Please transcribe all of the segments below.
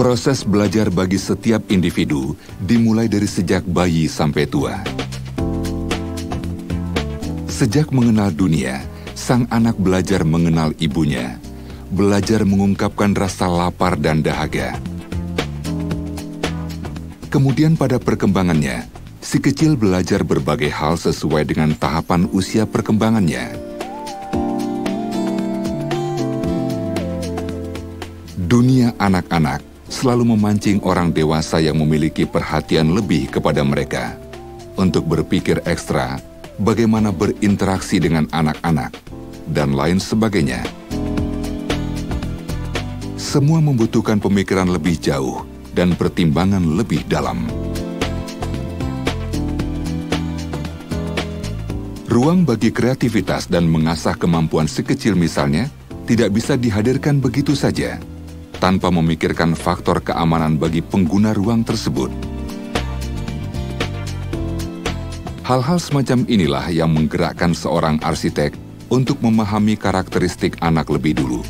Proses belajar bagi setiap individu dimulai dari sejak bayi sampai tua. Sejak mengenal dunia, sang anak belajar mengenal ibunya, belajar mengungkapkan rasa lapar dan dahaga. Kemudian pada perkembangannya, si kecil belajar berbagai hal sesuai dengan tahapan usia perkembangannya. Dunia anak-anak selalu memancing orang dewasa yang memiliki perhatian lebih kepada mereka untuk berpikir ekstra bagaimana berinteraksi dengan anak-anak dan lain sebagainya. Semua membutuhkan pemikiran lebih jauh dan pertimbangan lebih dalam. Ruang bagi kreativitas dan mengasah kemampuan si kecil misalnya tidak bisa dihadirkan begitu saja tanpa memikirkan faktor keamanan bagi pengguna ruang tersebut. Hal-hal semacam inilah yang menggerakkan seorang arsitek untuk memahami karakteristik anak lebih dulu.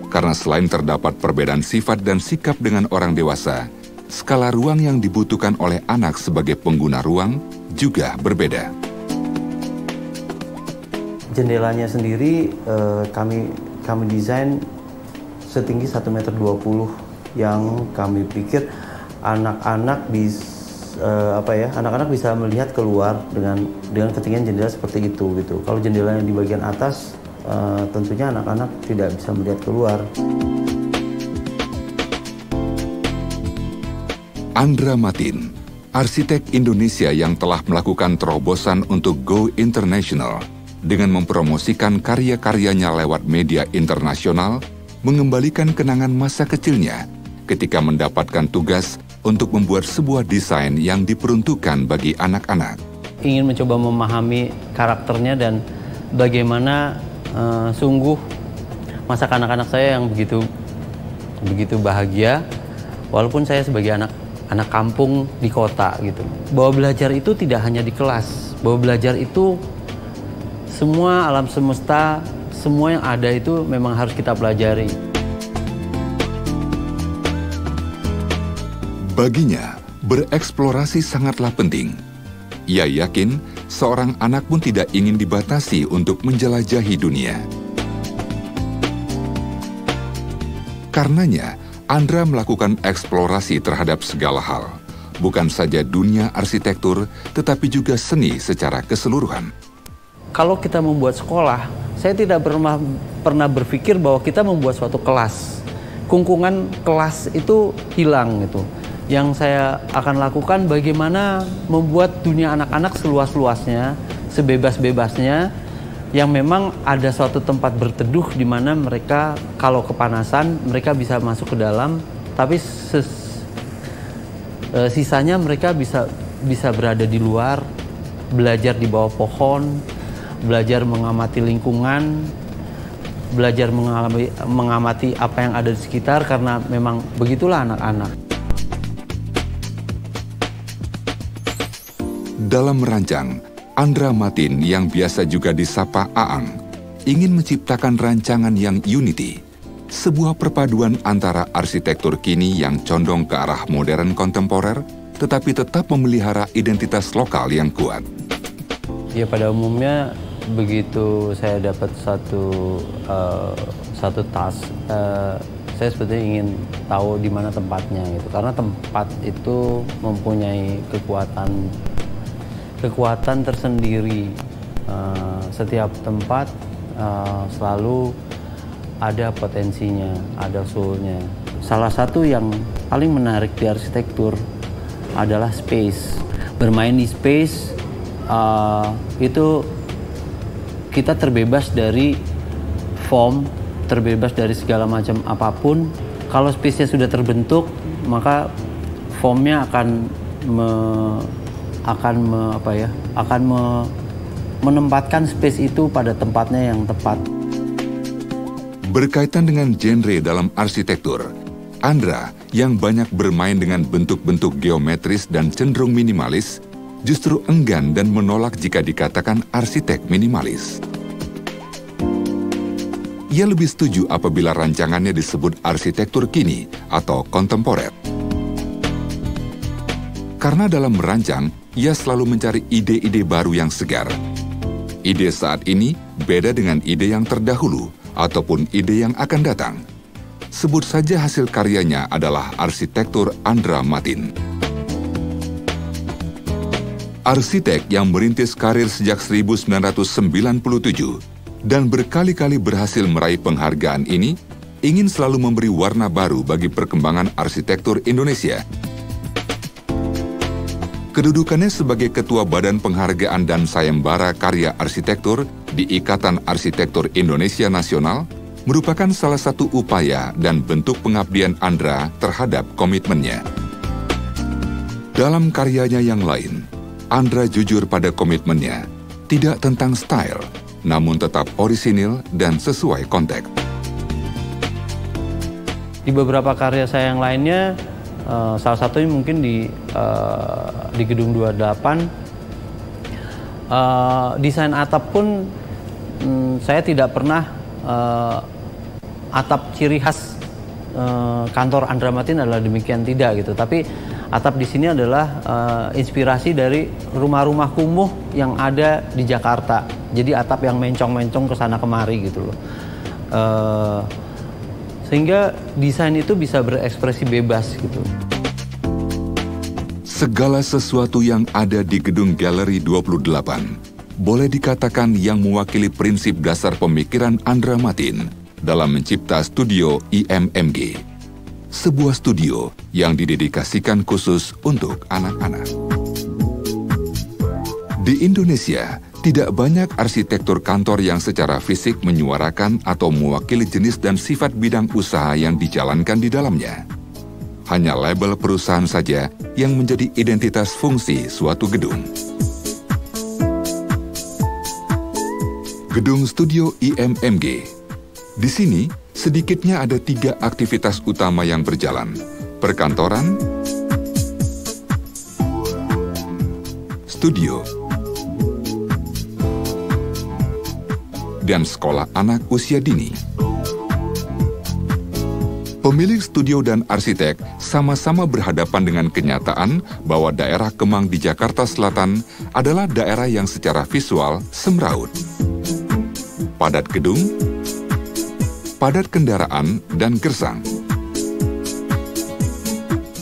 Karena selain terdapat perbedaan sifat dan sikap dengan orang dewasa, skala ruang yang dibutuhkan oleh anak sebagai pengguna ruang juga berbeda. Jendelanya sendiri kami desain setinggi 1,20 meter yang kami pikir anak-anak bisa melihat keluar dengan ketinggian jendela seperti itu gitu. Kalau jendela yang di bagian atas tentunya anak-anak tidak bisa melihat keluar. Andra Matin, arsitek Indonesia yang telah melakukan terobosan untuk Go International dengan mempromosikan karya-karyanya lewat media internasional, mengembalikan kenangan masa kecilnya ketika mendapatkan tugas untuk membuat sebuah desain yang diperuntukkan bagi anak-anak. Ingin mencoba memahami karakternya dan bagaimana sungguh masa kanak-kanak saya yang begitu bahagia, walaupun saya sebagai anak kampung di kota gitu. Bahwa belajar itu tidak hanya di kelas, bahwa belajar itu semua alam semesta, semua yang ada itu memang harus kita pelajari. Baginya, bereksplorasi sangatlah penting. Ia yakin seorang anak pun tidak ingin dibatasi untuk menjelajahi dunia. Karenanya, Andra melakukan eksplorasi terhadap segala hal, bukan saja dunia arsitektur, tetapi juga seni secara keseluruhan. Kalau kita membuat sekolah, saya tidak pernah berpikir bahwa kita membuat suatu kelas. Kungkungan kelas itu hilang gitu. Yang saya akan lakukan bagaimana membuat dunia anak-anak seluas-luasnya, sebebas-bebasnya, yang memang ada suatu tempat berteduh di mana mereka kalau kepanasan mereka bisa masuk ke dalam, tapi sisanya mereka bisa berada di luar, belajar di bawah pohon, belajar mengamati lingkungan, belajar mengamati apa yang ada di sekitar, karena memang begitulah anak-anak. Dalam merancang, Andra Matin yang biasa juga disapa Aang, ingin menciptakan rancangan yang unity, sebuah perpaduan antara arsitektur kini yang condong ke arah modern kontemporer, tetapi tetap memelihara identitas lokal yang kuat. Ya, pada umumnya begitu saya dapat satu task, saya sebetulnya ingin tahu di mana tempatnya gitu, karena tempat itu mempunyai kekuatan tersendiri. Setiap tempat selalu ada potensinya, ada soul-nya. Salah satu yang paling menarik di arsitektur adalah space. Bermain di space itu kita terbebas dari form, terbebas dari segala macam apapun. Kalau space-nya sudah terbentuk, maka formnya akan menempatkan space itu pada tempatnya yang tepat. Berkaitan dengan genre dalam arsitektur, Andra yang banyak bermain dengan bentuk-bentuk geometris dan cenderung minimalis, justru enggan dan menolak jika dikatakan arsitek minimalis. Ia lebih setuju apabila rancangannya disebut arsitektur kini atau kontemporer. Karena dalam merancang, ia selalu mencari ide-ide baru yang segar. Ide saat ini beda dengan ide yang terdahulu ataupun ide yang akan datang. Sebut saja hasil karyanya adalah arsitektur Andra Matin. Arsitek yang merintis karir sejak 1997 dan berkali-kali berhasil meraih penghargaan ini, ingin selalu memberi warna baru bagi perkembangan arsitektur Indonesia. Kedudukannya sebagai Ketua Badan Penghargaan dan Sayembara Karya Arsitektur di Ikatan Arsitektur Indonesia Nasional merupakan salah satu upaya dan bentuk pengabdian Andra terhadap komitmennya. Dalam karyanya yang lain, Andra jujur pada komitmennya, tidak tentang style, namun tetap orisinil dan sesuai konteks. Di beberapa karya saya yang lainnya, salah satunya mungkin di Gedung 28, desain atap pun saya tidak pernah atap ciri khas kantor Andra Matin adalah demikian, tidak gitu. Tapi atap di sini adalah inspirasi dari rumah-rumah kumuh yang ada di Jakarta. Jadi atap yang mencong-mencong ke sana kemari gitu loh. Sehingga desain itu bisa berekspresi bebas gitu. Segala sesuatu yang ada di Gedung Galeri 28 boleh dikatakan yang mewakili prinsip dasar pemikiran Andra Matin dalam mencipta studio IMMG. Sebuah studio yang didedikasikan khusus untuk anak-anak. Di Indonesia, tidak banyak arsitektur kantor yang secara fisik menyuarakan atau mewakili jenis dan sifat bidang usaha yang dijalankan di dalamnya. Hanya label perusahaan saja yang menjadi identitas fungsi suatu gedung. Gedung Studio IMMG. Di sini, sedikitnya ada 3 aktivitas utama yang berjalan: perkantoran, studio, dan sekolah anak usia dini. Pemilik studio dan arsitek sama-sama berhadapan dengan kenyataan bahwa daerah Kemang di Jakarta Selatan adalah daerah yang secara visual semraut. Padat gedung, padat kendaraan, dan gersang.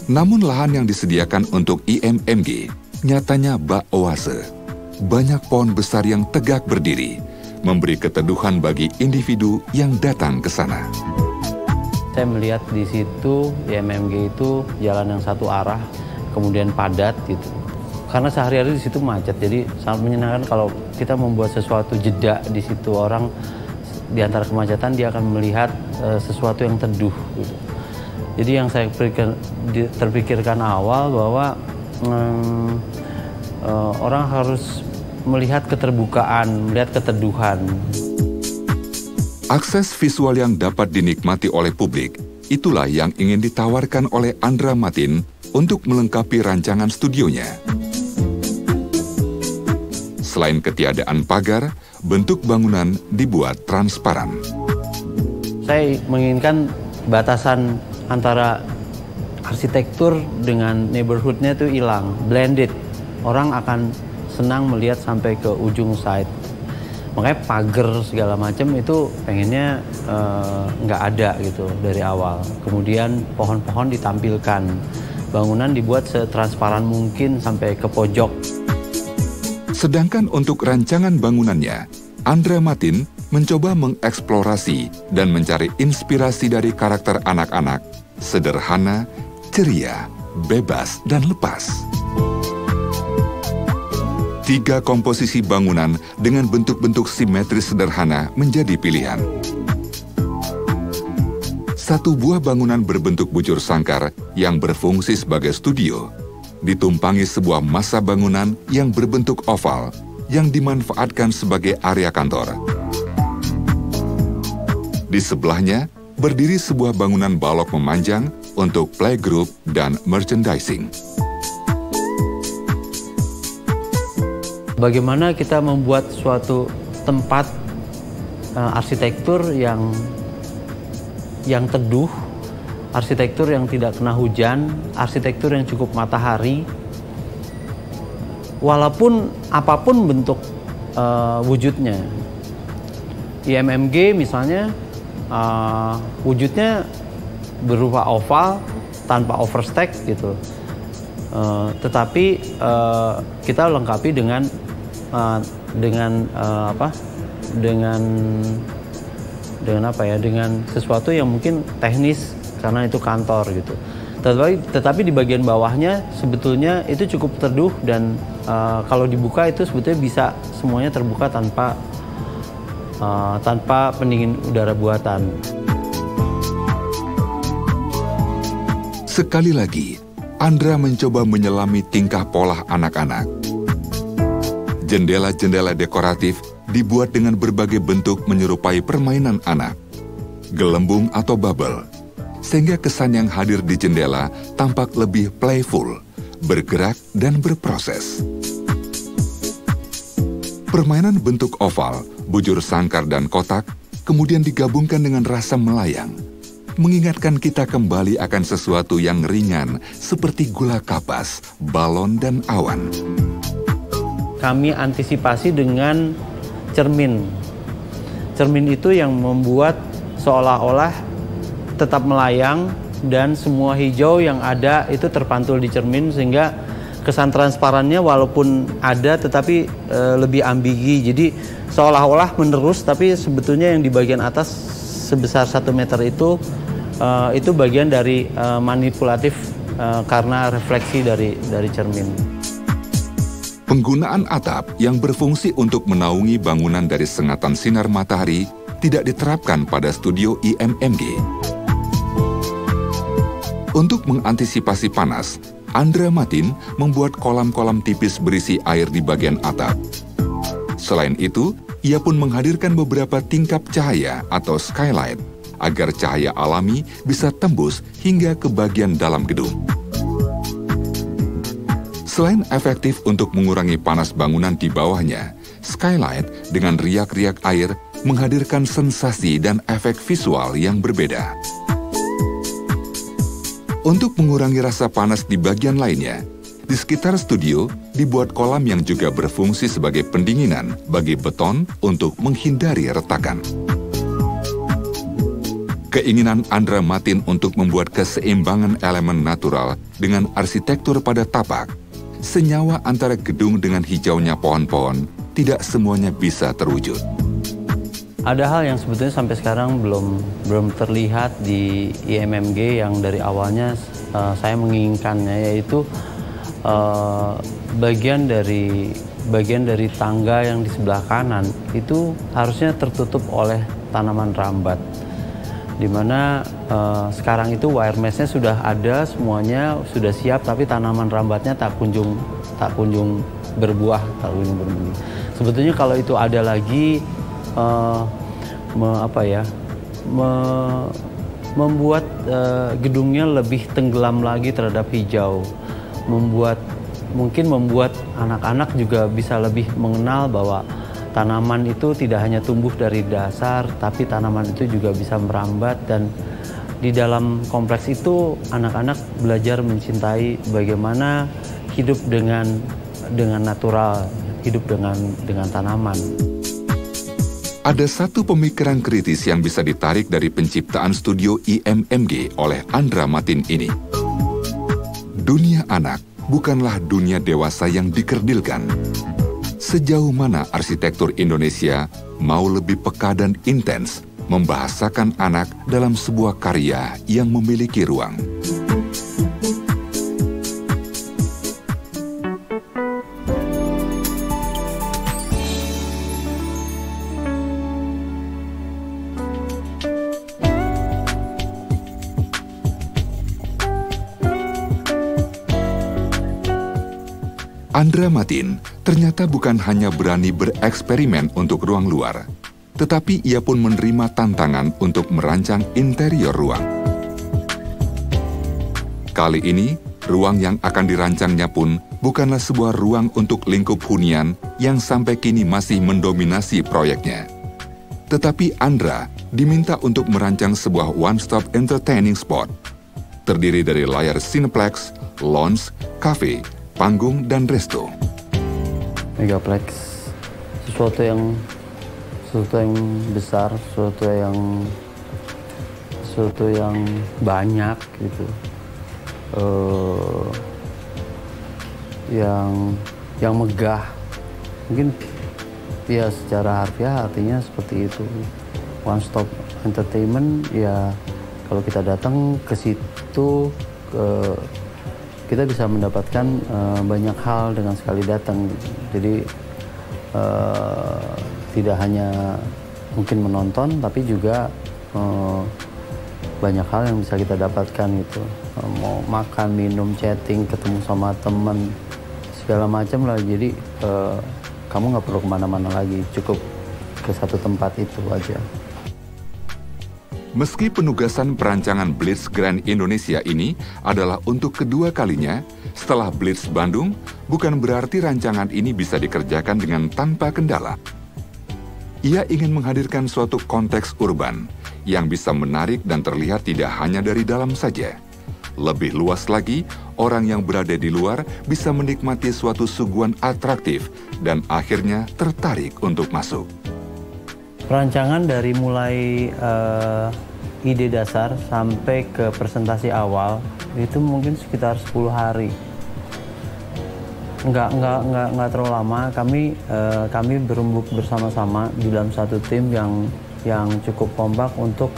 Namun lahan yang disediakan untuk IMMG nyatanya bak oase. Banyak pohon besar yang tegak berdiri, memberi keteduhan bagi individu yang datang ke sana. Saya melihat di situ, IMMG itu jalan yang satu arah, kemudian padat gitu. Karena sehari-hari di situ macet, jadi sangat menyenangkan kalau kita membuat sesuatu jeda di situ. Orang di antara kemacetan dia akan melihat sesuatu yang teduh gitu. Jadi yang saya terpikirkan awal bahwa orang harus melihat keterbukaan, melihat keteduhan. Akses visual yang dapat dinikmati oleh publik, itulah yang ingin ditawarkan oleh Andra Matin untuk melengkapi rancangan studionya. Selain ketiadaan pagar, bentuk bangunan dibuat transparan. Saya menginginkan batasan antara arsitektur dengan neighborhood-nya itu hilang, blended. Orang akan senang melihat sampai ke ujung side. Makanya pagar segala macam itu pengennya nggak ada gitu dari awal. Kemudian pohon-pohon ditampilkan, bangunan dibuat setransparan mungkin sampai ke pojok. Sedangkan untuk rancangan bangunannya, Andra Matin mencoba mengeksplorasi dan mencari inspirasi dari karakter anak-anak, sederhana, ceria, bebas, dan lepas. 3 komposisi bangunan dengan bentuk-bentuk simetris sederhana menjadi pilihan. 1 buah bangunan berbentuk bujur sangkar yang berfungsi sebagai studio, ditumpangi sebuah massa bangunan yang berbentuk oval yang dimanfaatkan sebagai area kantor. Di sebelahnya, berdiri sebuah bangunan balok memanjang untuk playgroup dan merchandising. Bagaimana kita membuat suatu tempat arsitektur yang teduh, arsitektur yang tidak kena hujan, arsitektur yang cukup matahari. Walaupun apapun bentuk wujudnya. IMMG misalnya wujudnya berupa oval tanpa overstack gitu. Tetapi kita lengkapi dengan sesuatu yang mungkin teknis karena itu kantor gitu. Tetapi di bagian bawahnya sebetulnya itu cukup teduh dan kalau dibuka itu sebetulnya bisa semuanya terbuka tanpa pendingin udara buatan. Sekali lagi, Andra mencoba menyelami tingkah pola anak-anak. Jendela-jendela dekoratif dibuat dengan berbagai bentuk menyerupai permainan anak. Gelembung atau bubble, sehingga kesan yang hadir di jendela tampak lebih playful, bergerak dan berproses. Permainan bentuk oval, bujur sangkar dan kotak, kemudian digabungkan dengan rasa melayang, mengingatkan kita kembali akan sesuatu yang ringan seperti gula kapas, balon, dan awan. Kami antisipasi dengan cermin. Cermin itu yang membuat seolah-olah tetap melayang dan semua hijau yang ada itu terpantul di cermin sehingga kesan transparannya walaupun ada tetapi lebih ambigi. Jadi seolah-olah menerus tapi sebetulnya yang di bagian atas sebesar 1 meter itu bagian dari manipulatif karena refleksi dari cermin. Penggunaan atap yang berfungsi untuk menaungi bangunan dari sengatan sinar matahari tidak diterapkan pada studio IMMG. Untuk mengantisipasi panas, Andra Matin membuat kolam-kolam tipis berisi air di bagian atap. Selain itu, ia pun menghadirkan beberapa tingkap cahaya atau skylight agar cahaya alami bisa tembus hingga ke bagian dalam gedung. Selain efektif untuk mengurangi panas bangunan di bawahnya, skylight dengan riak-riak air menghadirkan sensasi dan efek visual yang berbeda. Untuk mengurangi rasa panas di bagian lainnya, di sekitar studio dibuat kolam yang juga berfungsi sebagai pendinginan bagi beton untuk menghindari retakan. Keinginan Andra Matin untuk membuat keseimbangan elemen natural dengan arsitektur pada tapak, senyawa antara gedung dengan hijaunya pohon-pohon, tidak semuanya bisa terwujud. Ada hal yang sebetulnya sampai sekarang belum terlihat di IMMG yang dari awalnya saya menginginkannya, yaitu bagian dari tangga yang di sebelah kanan itu harusnya tertutup oleh tanaman rambat, di mana sekarang itu wire mesh-nya sudah ada semuanya, sudah siap, tapi tanaman rambatnya tak kunjung berbuah, tak kunjung berbunyi. Sebetulnya kalau itu ada lagi membuat gedungnya lebih tenggelam lagi terhadap hijau, mungkin membuat anak-anak juga bisa lebih mengenal bahwa tanaman itu tidak hanya tumbuh dari dasar, tapi tanaman itu juga bisa merambat, dan di dalam kompleks itu anak-anak belajar mencintai bagaimana hidup dengan natural, hidup dengan tanaman. Ada satu pemikiran kritis yang bisa ditarik dari penciptaan studio IMMG oleh Andra Matin ini. Dunia anak bukanlah dunia dewasa yang dikerdilkan. Sejauh mana arsitektur Indonesia mau lebih peka dan intens membahasakan anak dalam sebuah karya yang memiliki ruang. Andra Matin ternyata bukan hanya berani bereksperimen untuk ruang luar, tetapi ia pun menerima tantangan untuk merancang interior ruang. Kali ini, ruang yang akan dirancangnya pun bukanlah sebuah ruang untuk lingkup hunian yang sampai kini masih mendominasi proyeknya. Tetapi Andra diminta untuk merancang sebuah one-stop entertaining spot. Terdiri dari layar Cineplex, lounge, cafe, panggung, dan resto. Megaplex, sesuatu yang besar, sesuatu yang banyak gitu. Yang megah. Mungkin ya secara harfiah artinya seperti itu. One stop entertainment, ya kalau kita datang ke situ kita bisa mendapatkan banyak hal dengan sekali datang. Jadi tidak hanya mungkin menonton, tapi juga banyak hal yang bisa kita dapatkan gitu. Mau makan, minum, chatting, ketemu sama teman, segala macam lah. Jadi kamu nggak perlu kemana-mana lagi, cukup ke satu tempat itu aja. Meski penugasan perancangan Blitz Grand Indonesia ini adalah untuk kedua kalinya setelah Blitz Bandung, bukan berarti rancangan ini bisa dikerjakan dengan tanpa kendala. Ia ingin menghadirkan suatu konteks urban yang bisa menarik dan terlihat tidak hanya dari dalam saja. Lebih luas lagi, orang yang berada di luar bisa menikmati suatu suguhan atraktif dan akhirnya tertarik untuk masuk. Perancangan dari mulai ide dasar sampai ke presentasi awal itu mungkin sekitar 10 hari. Nggak terlalu lama. Kami berembuk bersama-sama di dalam satu tim yang cukup kompak untuk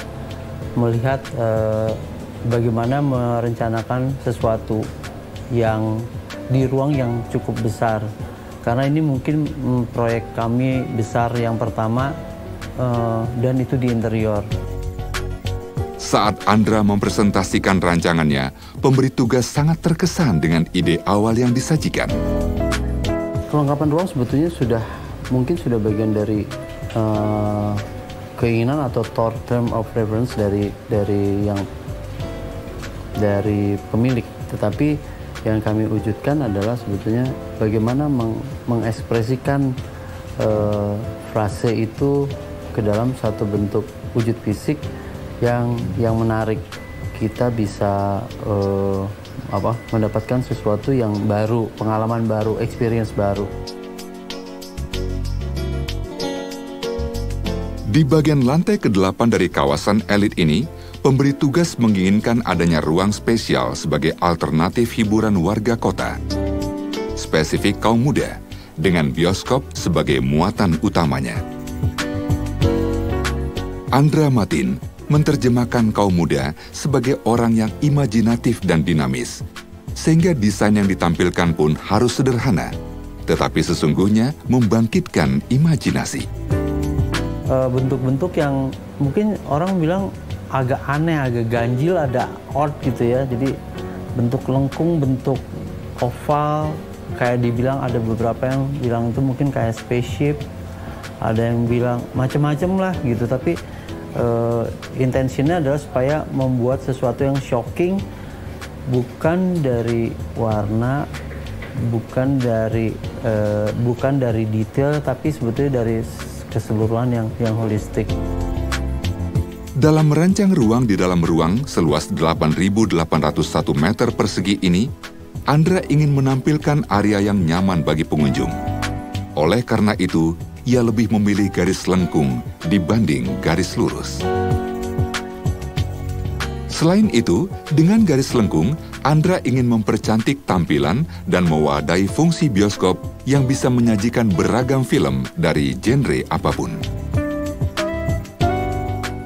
melihat bagaimana merencanakan sesuatu yang di ruang yang cukup besar. Karena ini mungkin proyek kami besar yang pertama, dan itu di interior. Saat Andra mempresentasikan rancangannya, pemberi tugas sangat terkesan dengan ide awal yang disajikan. Kelengkapan ruang sebetulnya mungkin sudah bagian dari keinginan atau term of reference dari pemilik. Tetapi yang kami wujudkan adalah sebetulnya bagaimana mengekspresikan frase itu ke dalam satu bentuk wujud fisik yang menarik. Kita bisa mendapatkan sesuatu yang baru, pengalaman baru, experience baru. Di bagian lantai ke-8 dari kawasan elit ini, pemberi tugas menginginkan adanya ruang spesial sebagai alternatif hiburan warga kota. Spesifik kaum muda, dengan bioskop sebagai muatan utamanya. Andra Matin menerjemahkan kaum muda sebagai orang yang imajinatif dan dinamis, sehingga desain yang ditampilkan pun harus sederhana, tetapi sesungguhnya membangkitkan imajinasi. Bentuk-bentuk yang mungkin orang bilang agak aneh, agak ganjil, ada odd gitu ya. Jadi bentuk lengkung, bentuk oval, kayak dibilang ada beberapa yang bilang itu mungkin kayak spaceship, ada yang bilang macam-macam lah gitu. Tapi intensinya adalah supaya membuat sesuatu yang shocking, bukan dari warna, bukan dari detail, tapi sebetulnya dari keseluruhan yang holistik. Dalam merancang ruang di dalam ruang seluas 8.801 meter persegi ini, Andra ingin menampilkan area yang nyaman bagi pengunjung. Oleh karena itu, ia lebih memilih garis lengkung dibanding garis lurus. Selain itu, dengan garis lengkung, Andra ingin mempercantik tampilan dan mewadahi fungsi bioskop yang bisa menyajikan beragam film dari genre apapun.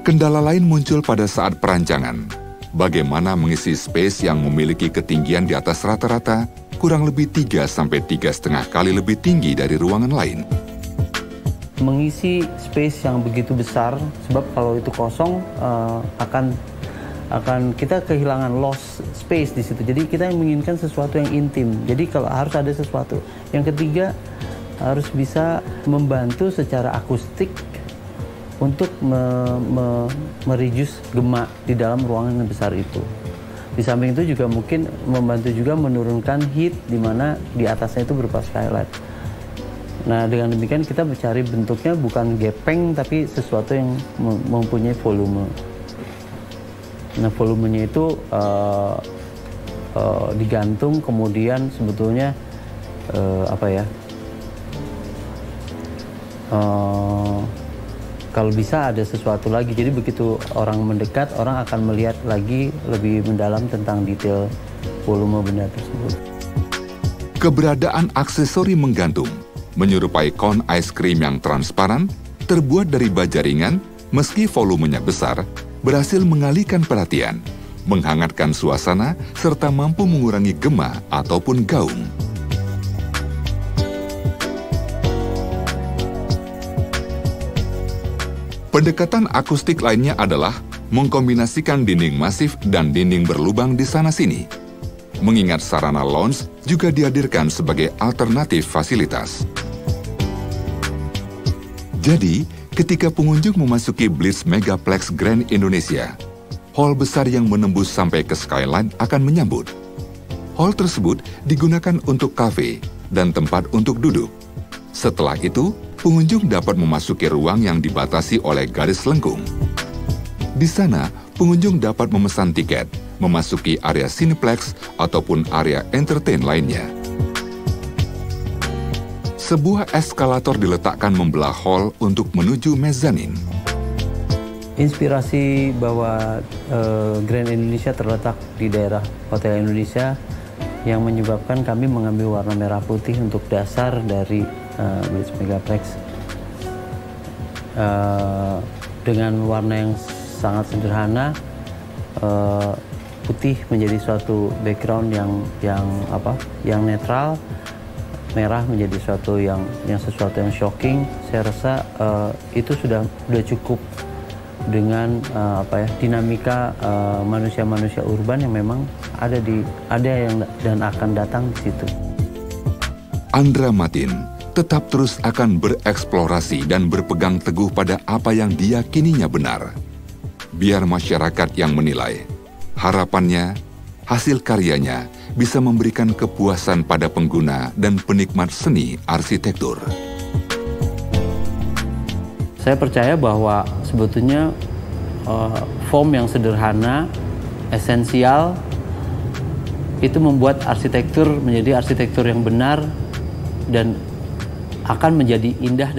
Kendala lain muncul pada saat perancangan. Bagaimana mengisi space yang memiliki ketinggian di atas rata-rata kurang lebih 3-3,5 kali lebih tinggi dari ruangan lain. Mengisi space yang begitu besar, sebab kalau itu kosong akan kita kehilangan lost space di situ. Jadi kita menginginkan sesuatu yang intim. Jadi kalau harus ada sesuatu. Yang ketiga, harus bisa membantu secara akustik untuk mereduce gema di dalam ruangan yang besar itu. Di samping itu juga mungkin membantu juga menurunkan heat, di mana di atasnya itu berupa skylight. Nah, dengan demikian kita mencari bentuknya bukan gepeng, tapi sesuatu yang mempunyai volume. Nah, volumenya itu digantung, kemudian sebetulnya kalau bisa ada sesuatu lagi. Jadi begitu orang mendekat, orang akan melihat lagi lebih mendalam tentang detail volume benda tersebut. Keberadaan aksesori menggantung menyerupai kon ice cream yang transparan, terbuat dari baja ringan, meski volumenya besar, berhasil mengalihkan perhatian, menghangatkan suasana, serta mampu mengurangi gema ataupun gaung. Pendekatan akustik lainnya adalah mengkombinasikan dinding masif dan dinding berlubang di sana-sini. Mengingat sarana lounge juga dihadirkan sebagai alternatif fasilitas. Jadi, ketika pengunjung memasuki Blitz Megaplex Grand Indonesia, hall besar yang menembus sampai ke skyline akan menyambut. Hall tersebut digunakan untuk kafe dan tempat untuk duduk. Setelah itu, pengunjung dapat memasuki ruang yang dibatasi oleh garis lengkung. Di sana, pengunjung dapat memesan tiket, memasuki area Cineplex ataupun area entertain lainnya. Sebuah eskalator diletakkan membelah hall untuk menuju mezanin. Inspirasi bahwa Grand Indonesia terletak di daerah Hotel Indonesia yang menyebabkan kami mengambil warna merah putih untuk dasar dari Blitz Megaplex. Dengan warna yang sangat sederhana, putih menjadi suatu background yang netral, merah menjadi sesuatu yang shocking. Saya rasa itu sudah cukup dengan dinamika manusia-manusia urban yang memang ada dan akan datang di situ. Andra Matin tetap terus akan bereksplorasi dan berpegang teguh pada apa yang diyakininya benar. Biar masyarakat yang menilai. Harapannya, hasil karyanya bisa memberikan kepuasan pada pengguna dan penikmat seni arsitektur. Saya percaya bahwa sebetulnya form yang sederhana, esensial, itu membuat arsitektur menjadi arsitektur yang benar dan akan menjadi indah.